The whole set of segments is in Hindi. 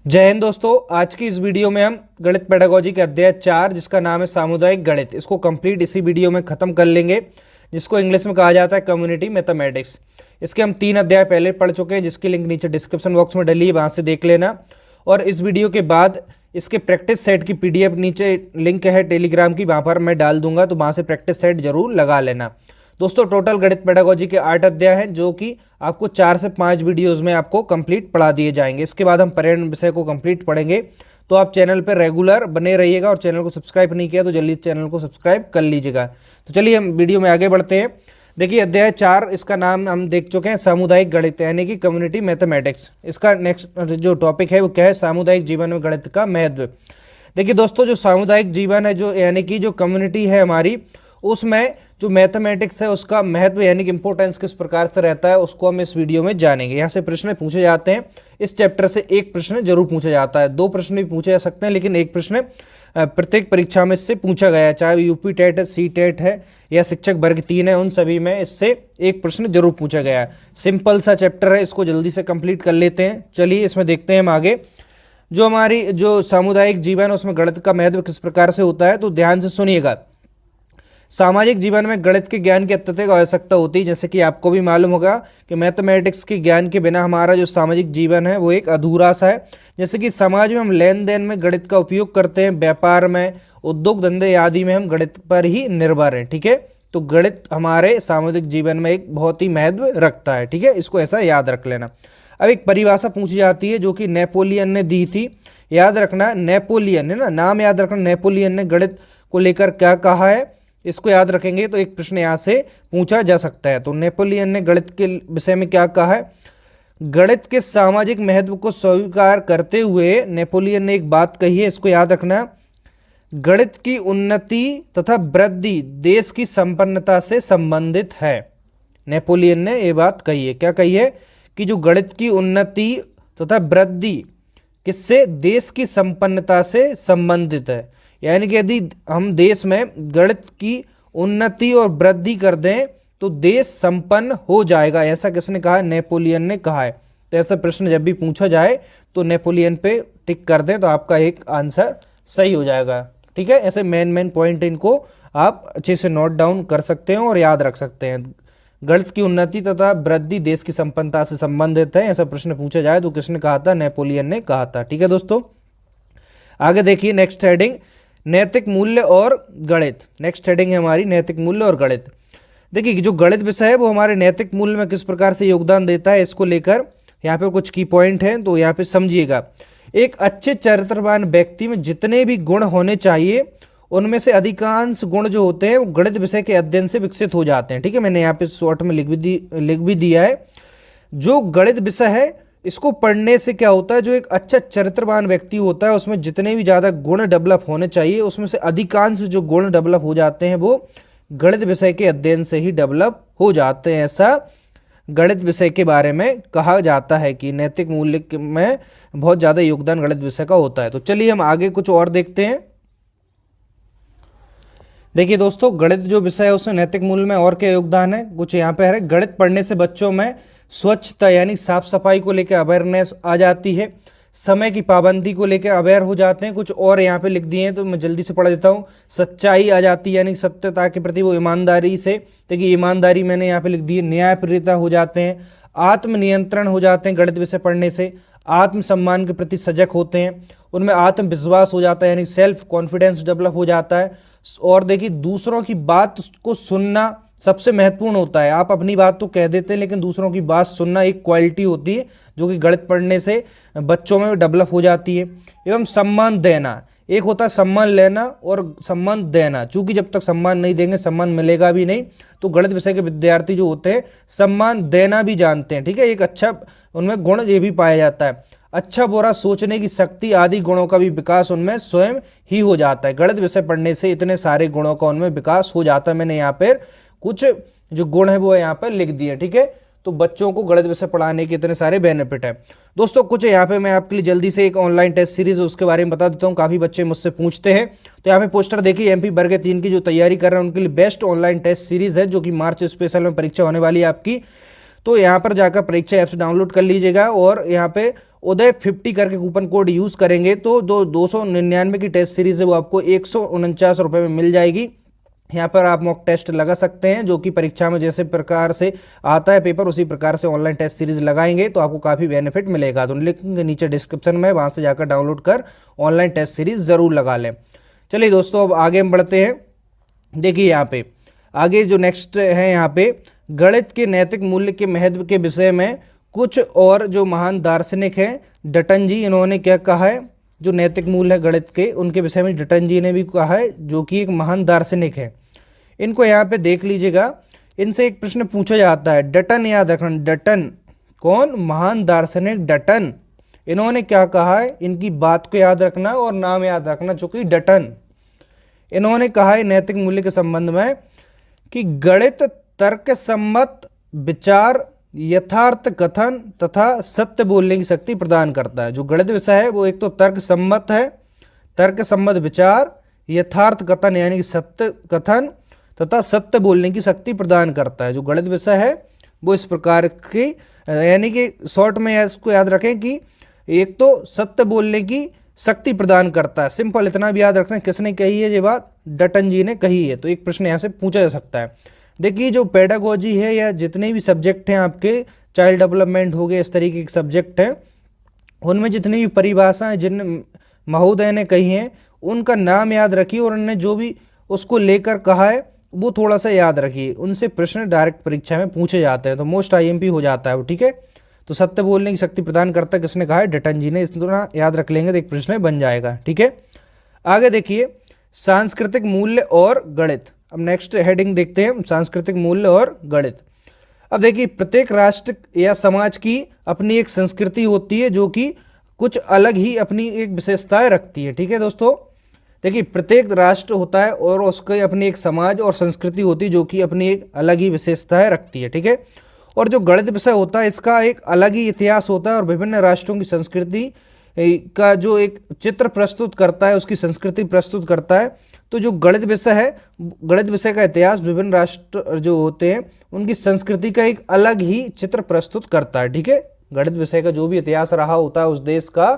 जय हिंद दोस्तों। आज की इस वीडियो में हम गणित पेडागोजी के अध्याय 4 जिसका नाम है सामुदायिक गणित, इसको कंप्लीट इसी वीडियो में खत्म कर लेंगे, जिसको इंग्लिश में कहा जाता है कम्युनिटी मैथमेटिक्स। इसके हम 3 अध्याय पहले पढ़ चुके हैं, जिसकी लिंक नीचे डिस्क्रिप्शन बॉक्स में डली है, वहां से देख लेना। और इस वीडियो के बाद इसके प्रैक्टिस सेट की PDF नीचे लिंक है टेलीग्राम की, वहां पर मैं डाल दूंगा, तो वहां से प्रैक्टिस सेट जरूर लगा लेना। दोस्तों टोटल गणित पेडागोजी के 8 अध्याय हैं, जो कि आपको 4 से 5 वीडियोस में आपको कंप्लीट पढ़ा दिए जाएंगे। इसके बाद हम पर्यावरण विषय को कंप्लीट पढ़ेंगे। तो आप चैनल पर रेगुलर बने रहिएगा, और चैनल को सब्सक्राइब नहीं किया तो जल्दी चैनल को सब्सक्राइब कर लीजिएगा। तो चलिए हम वीडियो में आगे बढ़ते हैं। देखिए अध्याय 4, इसका नाम हम देख चुके हैं सामुदायिक गणित यानी कि कम्युनिटी मैथमेटिक्स। इसका नेक्स्ट जो टॉपिक है वो क्या है, सामुदायिक जीवन में गणित का महत्व। देखिए दोस्तों, जो सामुदायिक जीवन है, जो यानी कि जो कम्युनिटी है हमारी, उसमें जो मैथमेटिक्स है उसका महत्व यानी कि इंपॉर्टेंस किस प्रकार से रहता है, उसको हम इस वीडियो में जानेंगे। यहाँ से प्रश्न पूछे जाते हैं, इस चैप्टर से एक प्रश्न जरूर पूछा जाता है, 2 प्रश्न भी पूछे जा सकते हैं, लेकिन एक प्रश्न प्रत्येक परीक्षा में इससे पूछा गया है, चाहे यूपी टेट है, सी टेट है या शिक्षक वर्ग 3 है, उन सभी में इससे एक प्रश्न जरूर पूछा गया है। सिंपल सा चैप्टर है, इसको जल्दी से कंप्लीट कर लेते हैं। चलिए इसमें देखते हैं हम आगे। जो हमारी जो सामुदायिक जीवन है उसमें गणित का महत्व किस प्रकार से होता है, तो ध्यान से सुनिएगा। सामाजिक जीवन में गणित के ज्ञान की अत्यधिक आवश्यकता होती है, जैसे कि आपको भी मालूम होगा कि मैथमेटिक्स के ज्ञान के बिना हमारा जो सामाजिक जीवन है वो एक अधूरा सा है। जैसे कि समाज में हम लेन देन में गणित का उपयोग करते हैं, व्यापार में, उद्योग धंधे आदि में हम गणित पर ही निर्भर हैं। ठीक है, तो गणित हमारे सामाजिक जीवन में एक बहुत ही महत्व रखता है। ठीक है, इसको ऐसा याद रख लेना। अब एक परिभाषा पूछी जाती है जो कि नेपोलियन ने दी थी, याद रखना, नेपोलियन है ना, नाम याद रखना। नेपोलियन ने गणित को लेकर क्या कहा है, इसको याद रखेंगे तो एक प्रश्न यहाँ से पूछा जा सकता है। तो नेपोलियन ने गणित के विषय में क्या कहा है, गणित के सामाजिक महत्व को स्वीकार करते हुए नेपोलियन ने एक बात कही है, इसको याद रखना, गणित की उन्नति तथा वृद्धि देश की संपन्नता से संबंधित है। नेपोलियन ने ये बात कही है, क्या कही है, कि जो गणित की उन्नति तथा वृद्धि किससे, देश की संपन्नता से संबंधित है। यानी कि यदि हम देश में गणित की उन्नति और वृद्धि कर दें तो देश संपन्न हो जाएगा, ऐसा किसने कहा, नेपोलियन ने कहा है। तो ऐसा प्रश्न जब भी पूछा जाए तो नेपोलियन पे टिक कर दें तो आपका एक आंसर सही हो जाएगा। ठीक है, ऐसे मेन पॉइंट इनको आप अच्छे से नोट डाउन कर सकते हैं और याद रख सकते हैं। गणित की उन्नति तथा वृद्धि देश की संपन्नता से संबंधित है, ऐसा प्रश्न पूछा जाए तो किसने कहा था, नेपोलियन ने कहा था। ठीक है दोस्तों, आगे देखिए नेक्स्ट हेडिंग, नैतिक मूल्य और गणित। नेक्स्ट हेडिंग है हमारी नैतिक मूल्य और गणित। देखिए जो गणित विषय है वो हमारे नैतिक मूल्य में किस प्रकार से योगदान देता है, इसको लेकर यहाँ पे कुछ की पॉइंट हैं, तो यहाँ पे समझिएगा। एक अच्छे चरित्रवान व्यक्ति में जितने भी गुण होने चाहिए उनमें से अधिकांश गुण जो होते हैं वो गणित विषय के अध्ययन से विकसित हो जाते हैं। ठीक है, मैंने यहाँ पे शॉर्ट में लिख भी दिया है। जो गणित विषय है इसको पढ़ने से क्या होता है, जो एक अच्छा चरित्रवान व्यक्ति होता है उसमें जितने भी ज़्यादा गुण डेवलप होने चाहिए उसमें से अधिकांश जो गुण डेवलप हो जाते हैं वो गणित विषय के अध्ययन से ही डेवलप हो जाते हैं। ऐसा गणित विषय के बारे में कहा जाता है कि नैतिक मूल्य में बहुत ज़्यादा योगदान गणित विषय का होता है। तो चलिए हम आगे कुछ और देखते हैं। देखिए दोस्तों, गणित जो विषय है उसमें नैतिक मूल्य में और क्या योगदान है, कुछ यहाँ पे है। गणित पढ़ने से बच्चों में स्वच्छता यानी साफ सफाई को लेकर अवेयरनेस आ जाती है, समय की पाबंदी को लेकर अवेयर हो जाते हैं। कुछ और यहाँ पे लिख दिए हैं तो मैं जल्दी से पढ़ देता हूँ। सच्चाई आ जाती है यानी सत्यता के प्रति वो ईमानदारी से, देखिए ईमानदारी मैंने यहाँ पे लिख दी है। न्यायप्रियता हो जाते हैं, आत्मनियंत्रण हो जाते हैं गणित विषय पढ़ने से, आत्मसम्मान के प्रति सजग होते हैं, उनमें आत्मविश्वास हो जाता है यानी सेल्फ कॉन्फिडेंस डेवलप हो जाता है। और देखिए दूसरों की बात को सुनना सबसे महत्वपूर्ण होता है। आप अपनी बात तो कह देते हैं लेकिन दूसरों की बात सुनना एक क्वालिटी होती है जो कि गणित पढ़ने से बच्चों में डेवलप हो जाती है। एवं सम्मान देना, एक होता है सम्मान लेना और सम्मान देना, चूंकि जब तक सम्मान नहीं देंगे सम्मान मिलेगा भी नहीं। तो गणित विषय के विद्यार्थी जो होते हैं सम्मान देना भी जानते हैं। ठीक है, एक अच्छा उनमें गुण ये भी पाया जाता है। अच्छा बुरा सोचने की शक्ति आदि गुणों का भी विकास उनमें स्वयं ही हो जाता है। गणित विषय पढ़ने से इतने सारे गुणों का उनमें विकास हो जाता है। मैंने यहाँ पर कुछ जो गुण है वो यहाँ पर लिख दिए। ठीक है, तो बच्चों को गणित विषय पढ़ाने के इतने सारे बेनिफिट है। दोस्तों कुछ यहाँ पे मैं आपके लिए जल्दी से एक ऑनलाइन टेस्ट सीरीज है उसके बारे में बता देता हूँ, काफ़ी बच्चे मुझसे पूछते हैं। तो यहाँ पे पोस्टर देखिए, MP वर्ग 3 की जो तैयारी कर रहे हैं उनके लिए बेस्ट ऑनलाइन टेस्ट सीरीज है जो कि मार्च स्पेशल में परीक्षा होने वाली है आपकी। तो यहाँ पर जाकर परीक्षा ऐप्स डाउनलोड कर लीजिएगा और यहाँ पे उदय 50 करके कूपन कोड यूज़ करेंगे तो 299 की टेस्ट सीरीज है वो आपको 149 रुपये में मिल जाएगी। यहाँ पर आप मॉक टेस्ट लगा सकते हैं, जो कि परीक्षा में जैसे प्रकार से आता है पेपर उसी प्रकार से ऑनलाइन टेस्ट सीरीज लगाएंगे तो आपको काफ़ी बेनिफिट मिलेगा। तो लिंक नीचे डिस्क्रिप्शन में, वहाँ से जाकर डाउनलोड कर ऑनलाइन टेस्ट सीरीज ज़रूर लगा लें। चलिए दोस्तों, अब आगे हम बढ़ते हैं। देखिए यहाँ पे आगे जो नेक्स्ट है, यहाँ पे गणित के नैतिक मूल्य के महत्व के विषय में कुछ और जो महान दार्शनिक हैं डटन जी, इन्होंने क्या कहा है, जो नैतिक मूल्य है गणित के उनके विषय में डटन जी ने भी कहा है, जो कि एक महान दार्शनिक है। इनको यहाँ पे देख लीजिएगा, इनसे एक प्रश्न पूछा जाता है, डटन याद रखना। डटन कौन? महान दार्शनिक डटन। इन्होंने क्या कहा है, इनकी बात को याद रखना और नाम याद रखना, चूंकि डटन। इन्होंने कहा है नैतिक मूल्य के संबंध में कि गणित तर्कसम्मत विचार, यथार्थ कथन तथा सत्य बोलने की शक्ति प्रदान करता है। जो गणित विषय है वो एक तो तर्कसम्मत है, तर्कसम्मत विचार, यथार्थ कथन यानी कि सत्य कथन तथा सत्य बोलने की शक्ति प्रदान करता है। जो गणित विषय है वो इस प्रकार की, यानी कि शॉर्ट में इसको याद रखें कि एक तो सत्य बोलने की शक्ति प्रदान करता है। सिंपल इतना भी याद रखना। किसने कही है ये बात? डटन जी ने कही है। तो एक प्रश्न यहाँ से पूछा जा सकता है। देखिए जो पेडागोजी है या जितने भी सब्जेक्ट हैं आपके, चाइल्ड डेवलपमेंट हो गए, इस तरीके के सब्जेक्ट हैं, उनमें जितनी भी परिभाषाएं जिन महोदय ने कही हैं उनका नाम याद रखिए और उन्होंने जो भी उसको लेकर कहा है वो थोड़ा सा याद रखिए। उनसे प्रश्न डायरेक्ट परीक्षा में पूछे जाते हैं तो मोस्ट आईएमपी हो जाता है वो, ठीक है। तो सत्य बोलने की शक्ति प्रदान करता है, किसने कहा है? डटन जी ने। इतना याद रख लेंगे तो एक प्रश्न बन जाएगा, ठीक है। आगे देखिए सांस्कृतिक मूल्य और गणित। अब नेक्स्ट हेडिंग देखते हैं, सांस्कृतिक मूल्य और गणित। अब देखिए प्रत्येक राष्ट्र या समाज की अपनी एक संस्कृति होती है जो कि कुछ अलग ही अपनी एक विशेषताएं रखती है, ठीक है दोस्तों। देखिए प्रत्येक राष्ट्र होता है और उसकी अपनी एक समाज और संस्कृति होती है जो कि अपनी एक अलग ही विशेषताएं रखती है, ठीक है। और जो गणित विषय होता है इसका एक अलग ही इतिहास होता है और विभिन्न राष्ट्रों की संस्कृति का जो एक चित्र प्रस्तुत करता है, उसकी संस्कृति प्रस्तुत करता है। तो जो गणित विषय है, गणित विषय का इतिहास विभिन्न राष्ट्र जो होते हैं उनकी संस्कृति का एक अलग ही चित्र प्रस्तुत करता है, ठीक है। गणित विषय का जो भी इतिहास रहा होता है उस देश का,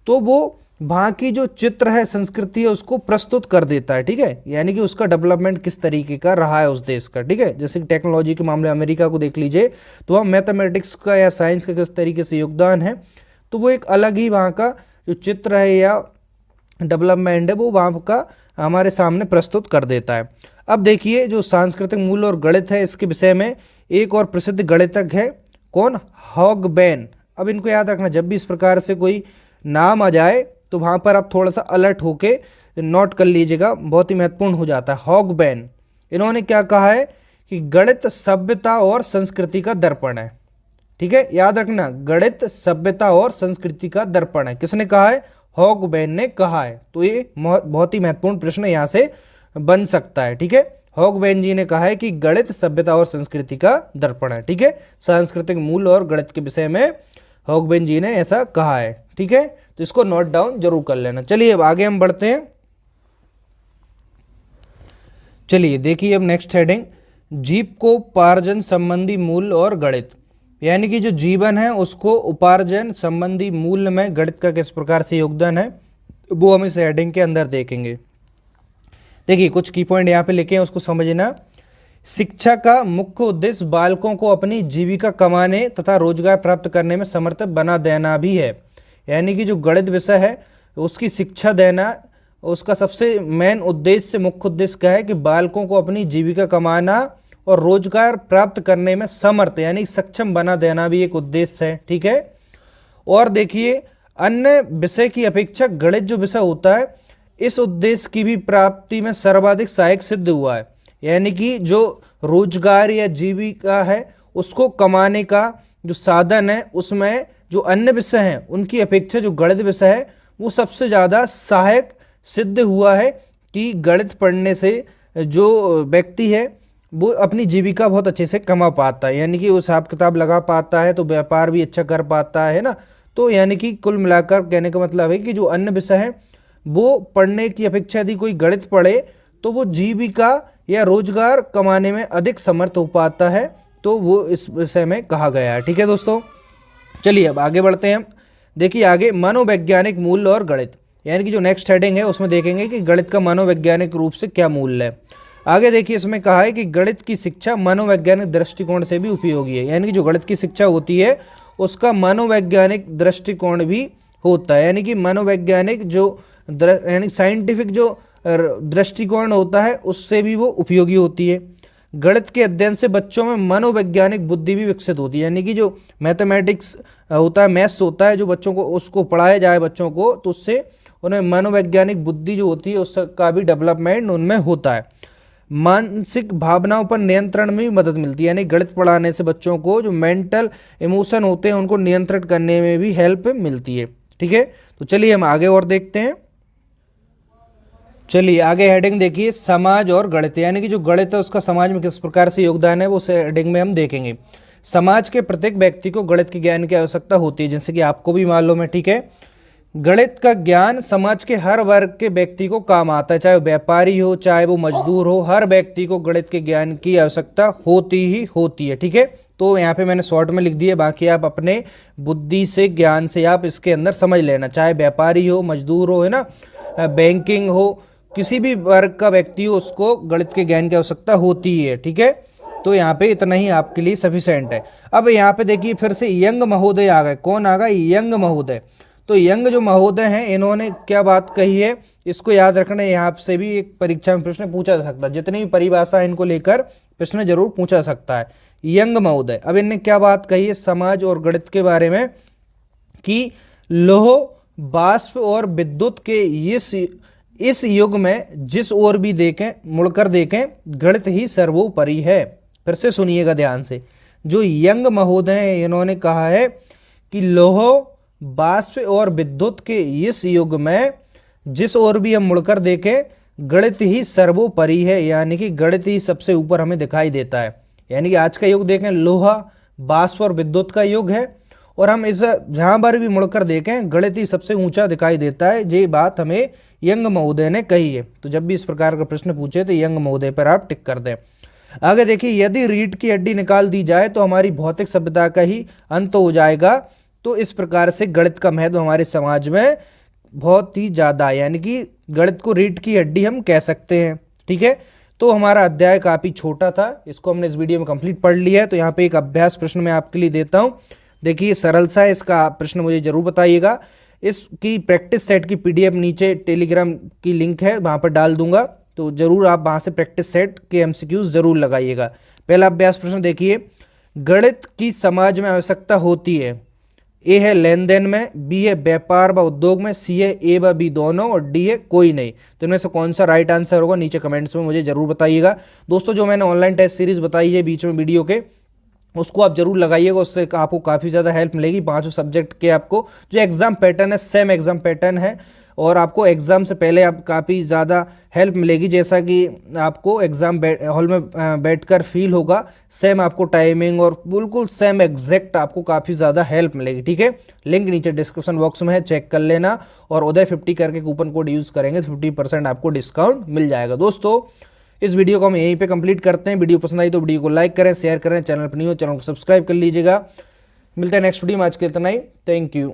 तो वो वहाँ की जो चित्र है, संस्कृति है, उसको प्रस्तुत कर देता है, ठीक है। यानी कि उसका डेवलपमेंट किस तरीके का रहा है उस देश का, ठीक है। जैसे कि टेक्नोलॉजी के मामले अमेरिका को देख लीजिए, तो वहाँ मैथमेटिक्स का या साइंस का किस तरीके से योगदान है, तो वो एक अलग ही वहाँ का जो चित्र है या डेवलपमेंट है वो वहाँ का हमारे सामने प्रस्तुत कर देता है। अब देखिए जो सांस्कृतिक मूल्य और गणित है, इसके विषय में एक और प्रसिद्ध गणितज्ञ है, कौन? हॉगबेन। अब इनको याद रखना, जब भी इस प्रकार से कोई नाम आ जाए तो वहाँ पर आप थोड़ा सा अलर्ट होके नोट कर लीजिएगा, बहुत ही महत्वपूर्ण हो जाता है। हॉगबेन, इन्होंने क्या कहा है कि गणित सभ्यता और संस्कृति का दर्पण है, ठीक है। याद रखना, गणित सभ्यता और संस्कृति का दर्पण है। किसने कहा है? हॉगबेन ने कहा है। तो ये बहुत ही महत्वपूर्ण प्रश्न यहाँ से बन सकता है, ठीक है। हॉगबेन जी ने कहा है कि गणित सभ्यता और संस्कृति का दर्पण है, ठीक है। सांस्कृतिक मूल्य और गणित के विषय में हॉगबेन जी ने ऐसा कहा है, ठीक है। तो इसको नोट डाउन जरूर कर लेना। चलिए अब आगे हम बढ़ते हैं। चलिए देखिए अब नेक्स्ट हेडिंग, जीविकोपार्जन संबंधी मूल्य और गणित। यानी कि जो जीवन है उसको उपार्जन संबंधी मूल्य में गणित का किस प्रकार से योगदान है वो हम इस हेडिंग के अंदर देखेंगे। देखिए कुछ की पॉइंट यहाँ पे लिखे हैं, उसको समझना। शिक्षा का मुख्य उद्देश्य बालकों को अपनी जीविका कमाने तथा रोजगार प्राप्त करने में समर्थ बना देना भी है। यानी कि जो गणित विषय है उसकी शिक्षा देना, उसका सबसे मेन उद्देश्य, मुख्य उद्देश्य क्या है कि बालकों को अपनी जीविका कमाना और रोजगार प्राप्त करने में समर्थ यानी सक्षम बना देना भी एक उद्देश्य है, ठीक है। और देखिए अन्य विषय की अपेक्षा गणित जो विषय होता है इस उद्देश्य की भी प्राप्ति में सर्वाधिक सहायक सिद्ध हुआ है। यानी कि जो रोजगार या जीविका है उसको कमाने का जो साधन है उसमें जो अन्य विषय हैं उनकी अपेक्षा जो गणित विषय है वो सबसे ज़्यादा सहायक सिद्ध हुआ है कि गणित पढ़ने से जो व्यक्ति है वो अपनी जीविका बहुत अच्छे से कमा पाता है, यानी कि वो हिसाब किताब लगा पाता है, तो व्यापार भी अच्छा कर पाता है ना। तो यानी कि कुल मिलाकर कहने का मतलब है कि जो अन्य विषय है वो पढ़ने की अपेक्षा यदि कोई गणित पढ़े तो वो जीविका या रोजगार कमाने में अधिक समर्थ हो पाता है। तो वो इस विषय में कहा गया है। ठीक है दोस्तों, चलिए अब आगे बढ़ते हैं हम। देखिए आगे मनोवैज्ञानिक मूल्य और गणित, यानी कि जो नेक्स्ट हेडिंग है उसमें देखेंगे कि गणित का मनोवैज्ञानिक रूप से क्या मूल्य है। आगे देखिए इसमें कहा है कि गणित की शिक्षा मनोवैज्ञानिक दृष्टिकोण से भी उपयोगी है, यानी कि जो गणित की शिक्षा होती है उसका मनोवैज्ञानिक दृष्टिकोण भी होता है, यानी कि मनोवैज्ञानिक जो यानी साइंटिफिक जो दृष्टिकोण होता है उससे भी वो उपयोगी होती है। गणित के अध्ययन से बच्चों में मनोवैज्ञानिक बुद्धि भी विकसित होती है, यानी कि जो मैथमेटिक्स होता है, मैथ्स होता है, जो बच्चों को उसको पढ़ाया जाए बच्चों को, तो उससे उन्हें मनोवैज्ञानिक बुद्धि जो होती है उसका भी डेवलपमेंट उनमें होता है। मानसिक भावनाओं पर नियंत्रण में भी मदद मिलती है, यानी गणित पढ़ाने से बच्चों को जो मेंटल इमोशन होते हैं उनको नियंत्रित करने में भी हेल्प मिलती है। ठीक है, तो चलिए हम आगे और देखते हैं। चलिए आगे हेडिंग देखिए समाज और गणित, यानी कि जो गणित है उसका समाज में किस प्रकार से योगदान है वो उस हेडिंग में हम देखेंगे। समाज के प्रत्येक व्यक्ति को गणित के ज्ञान की आवश्यकता होती है, जैसे कि आपको भी मालूम है। ठीक है, गणित का ज्ञान समाज के हर वर्ग के व्यक्ति को काम आता है, चाहे वो व्यापारी हो चाहे वो मजदूर हो, हर व्यक्ति को गणित के ज्ञान की आवश्यकता होती ही होती है। ठीक है, तो यहाँ पे मैंने शॉर्ट में लिख दिया, बाकी आप अपने बुद्धि से ज्ञान से आप इसके अंदर समझ लेना, चाहे व्यापारी हो मजदूर हो, है ना, बैंकिंग हो, किसी भी वर्ग का व्यक्ति हो उसको गणित के ज्ञान की आवश्यकता होती है। ठीक है, तो यहाँ पे इतना ही आपके लिए सफिशिएंट है। अब यहाँ पे देखिए फिर से यंग महोदय आ गए। कौन आ गए? यंग महोदय। तो यंग जो महोदय हैं इन्होंने क्या बात कही है इसको याद रखना, यहाँ से भी एक परीक्षा में प्रश्न पूछा जा सकता है, जितनी भी परिभाषा है इनको लेकर प्रश्न जरूर पूछा जा सकता है। यंग महोदय अब इनने क्या बात कही है समाज और गणित के बारे में, कि लौह वाष्प और विद्युत के इस युग में जिस ओर भी देखें मुड़कर देखें गणित ही सर्वोपरि है। फिर से सुनिएगा ध्यान से, जो यंग महोदय हैं इन्होंने कहा है कि लौह वाष्प और विद्युत के इस युग में जिस ओर भी हम मुड़कर देखें गणित ही सर्वोपरि है, यानी कि गणित ही सबसे ऊपर हमें दिखाई देता है। यानी कि आज का युग देखें लोहा वाष्प और विद्युत का युग है, और हम इस जहां पर भी मुड़कर देखें गणित ही सबसे ऊंचा दिखाई देता है। ये बात हमें यंग महोदय ने कही है। तो जब भी इस प्रकार का प्रश्न पूछे तो यंग महोदय पर आप टिक कर दें। आगे देखिए, यदि रीढ़ की हड्डी निकाल दी जाए तो हमारी भौतिक सभ्यता का ही अंत हो जाएगा। तो इस प्रकार से गणित का महत्व हमारे समाज में बहुत ही ज़्यादा है, यानी कि गणित को रीढ़ की हड्डी हम कह सकते हैं। ठीक है, तो हमारा अध्याय काफ़ी छोटा था, इसको हमने इस वीडियो में कंप्लीट पढ़ लिया है। तो यहाँ पे एक अभ्यास प्रश्न मैं आपके लिए देता हूँ, देखिए सरल सा है, इसका प्रश्न मुझे जरूर बताइएगा। इसकी प्रैक्टिस सेट की पीडीएफ नीचे टेलीग्राम की लिंक है वहाँ पर डाल दूंगा, तो जरूर आप वहाँ से प्रैक्टिस सेट के एमसीक्यूज जरूर लगाइएगा। पहला अभ्यास प्रश्न देखिए, गणित की समाज में आवश्यकता होती है। ए है लेन देन में, बी है व्यापार व उद्योग में, सी है ए व बी दोनों, और डी है कोई नहीं। तो इनमें से कौन सा राइट आंसर होगा नीचे कमेंट्स में मुझे जरूर बताइएगा। दोस्तों जो मैंने ऑनलाइन टेस्ट सीरीज बताई है बीच में वीडियो के, उसको आप जरूर लगाइएगा, उससे आपको काफ़ी ज़्यादा हेल्प मिलेगी। पांचों सब्जेक्ट के आपको जो एग्जाम पैटर्न है सेम एग्जाम पैटर्न है, और आपको एग्जाम से पहले आप काफ़ी ज़्यादा हेल्प मिलेगी, जैसा कि आपको एग्जाम हॉल में बैठकर फील होगा। सेम आपको टाइमिंग और बिल्कुल सेम एग्जैक्ट आपको काफ़ी ज़्यादा हेल्प मिलेगी। ठीक है, लिंक नीचे डिस्क्रिप्शन बॉक्स में है, चेक कर लेना, और उदय 50 करके कूपन कोड यूज़ करेंगे 50% आपको डिस्काउंट मिल जाएगा। दोस्तों इस वीडियो को हम यहीं पे कंप्लीट करते हैं। वीडियो पसंद आई तो वीडियो को लाइक करें, शेयर करें, चैनल पर नहीं हो चैनल को सब्सक्राइब कर लीजिएगा। मिलते हैं नेक्स्ट वीडियो में, आज के इतना ही। Thank you.